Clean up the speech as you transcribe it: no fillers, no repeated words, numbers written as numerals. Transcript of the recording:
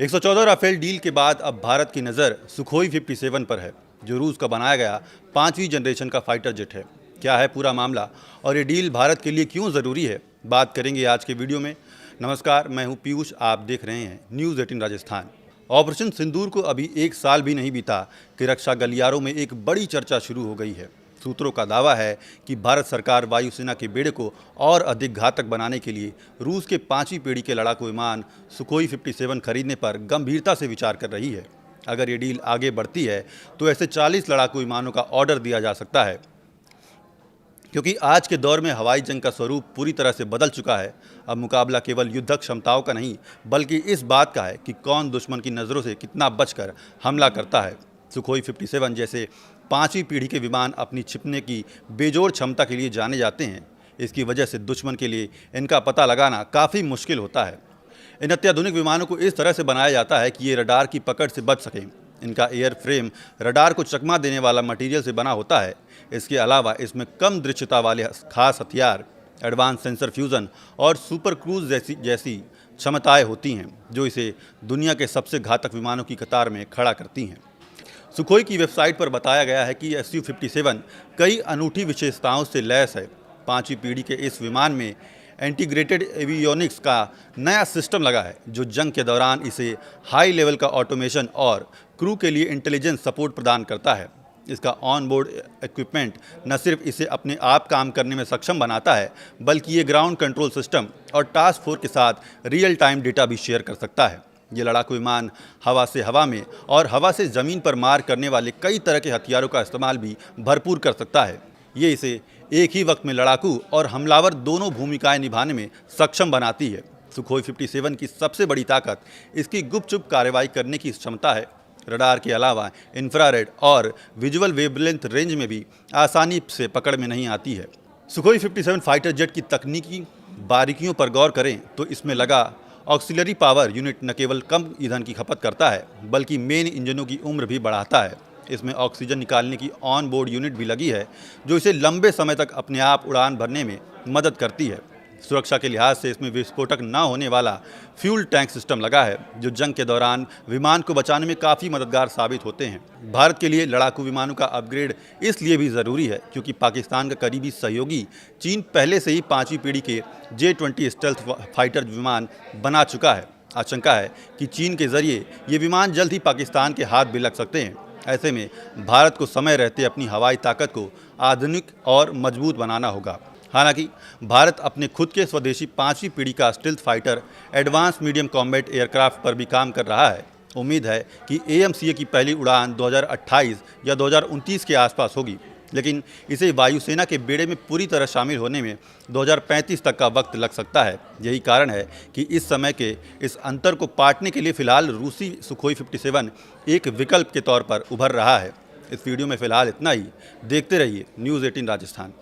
114 Rafale deal के बाद अब भारत की नज़र सुखोई 57 पर है, जो रूस का बनाया गया 5वीं जनरेशन का फाइटर जेट है। क्या है पूरा मामला और ये डील भारत के लिए क्यों ज़रूरी है, बात करेंगे आज के वीडियो में। नमस्कार, मैं हूं पीयूष, आप देख रहे हैं न्यूज़ 18 राजस्थान। ऑपरेशन सिंदूर को अभी एक साल भी नहीं बीता कि रक्षा गलियारों में एक बड़ी चर्चा शुरू हो गई है। सूत्रों का दावा है कि भारत सरकार वायुसेना के बेड़े को और अधिक घातक बनाने के लिए रूस के 5वीं पीढ़ी के लड़ाकू विमान सुखोई 57 खरीदने पर गंभीरता से विचार कर रही है। अगर ये डील आगे बढ़ती है तो ऐसे 40 लड़ाकू विमानों का ऑर्डर दिया जा सकता है, क्योंकि आज के दौर में हवाई जंग का स्वरूप पूरी तरह से बदल चुका है। अब मुकाबला केवल युद्धक क्षमताओं का नहीं, बल्कि इस बात का है कि कौन दुश्मन की नज़रों से कितना बचकर हमला करता है। सुखोई 57 जैसे 5वीं पीढ़ी के विमान अपनी छिपने की बेजोड़ क्षमता के लिए जाने जाते हैं। इसकी वजह से दुश्मन के लिए इनका पता लगाना काफ़ी मुश्किल होता है। इन अत्याधुनिक विमानों को इस तरह से बनाया जाता है कि ये रडार की पकड़ से बच सकें। इनका एयर फ्रेम रडार को चकमा देने वाला मटेरियल से बना होता है। इसके अलावा इसमें कम दृश्यता वाले खास हथियार, एडवांस सेंसर फ्यूज़न और सुपर क्रूज जैसी क्षमताएं होती हैं, जो इसे दुनिया के सबसे घातक विमानों की कतार में खड़ा करती हैं। सुखोई की वेबसाइट पर बताया गया है कि Su-57 कई अनूठी विशेषताओं से लैस है। 5वीं पीढ़ी के इस विमान में इंटीग्रेटेड एवियोनिक्स का नया सिस्टम लगा है, जो जंग के दौरान इसे हाई लेवल का ऑटोमेशन और क्रू के लिए इंटेलिजेंस सपोर्ट प्रदान करता है। इसका ऑन बोर्ड इक्विपमेंट न सिर्फ इसे अपने आप काम करने में सक्षम बनाता है, बल्कि ये ग्राउंड कंट्रोल सिस्टम और टास्क फोर्स के साथ रियल टाइम डेटा भी शेयर कर सकता है। ये लड़ाकू विमान हवा से हवा में और हवा से ज़मीन पर मार करने वाले कई तरह के हथियारों का इस्तेमाल भी भरपूर कर सकता है। ये इसे एक ही वक्त में लड़ाकू और हमलावर दोनों भूमिकाएं निभाने में सक्षम बनाती है। सुखोई 57 की सबसे बड़ी ताकत इसकी गुपचुप कार्रवाई करने की क्षमता है। रडार के अलावा इंफ्रारेड और विजुअल वेवलेंथ रेंज में भी आसानी से पकड़ में नहीं आती है। सुखोई 57 फाइटर जेट की तकनीकी बारीकियों पर गौर करें तो इसमें लगा ऑक्सिलरी पावर यूनिट न केवल कम ईंधन की खपत करता है, बल्कि मेन इंजनों की उम्र भी बढ़ाता है। इसमें ऑक्सीजन निकालने की ऑन बोर्ड यूनिट भी लगी है, जो इसे लंबे समय तक अपने आप उड़ान भरने में मदद करती है। सुरक्षा के लिहाज से इसमें विस्फोटक न होने वाला फ्यूल टैंक सिस्टम लगा है, जो जंग के दौरान विमान को बचाने में काफ़ी मददगार साबित होते हैं। भारत के लिए लड़ाकू विमानों का अपग्रेड इसलिए भी ज़रूरी है क्योंकि पाकिस्तान का करीबी सहयोगी चीन पहले से ही 5वीं पीढ़ी के J-20 स्टेल्थ फाइटर विमान बना चुका है। आशंका है कि चीन के जरिए ये विमान जल्द ही पाकिस्तान के हाथ भी लग सकते हैं। ऐसे में भारत को समय रहते अपनी हवाई ताकत को आधुनिक और मजबूत बनाना होगा। हालांकि भारत अपने खुद के स्वदेशी 5वीं पीढ़ी का stealth fighter advance medium combat aircraft पर भी काम कर रहा है। उम्मीद है कि AMCA की पहली उड़ान 2028 या 2029 के आसपास होगी, लेकिन इसे वायुसेना के बेड़े में पूरी तरह शामिल होने में 2035 तक का वक्त लग सकता है। यही कारण है कि इस समय के इस अंतर को पाटने के लिए फिलहाल रूसी सुखोई 57 एक विकल्प के तौर पर उभर रहा है। इस वीडियो में फिलहाल इतना ही। देखते रहिए न्यूज़ 18 राजस्थान।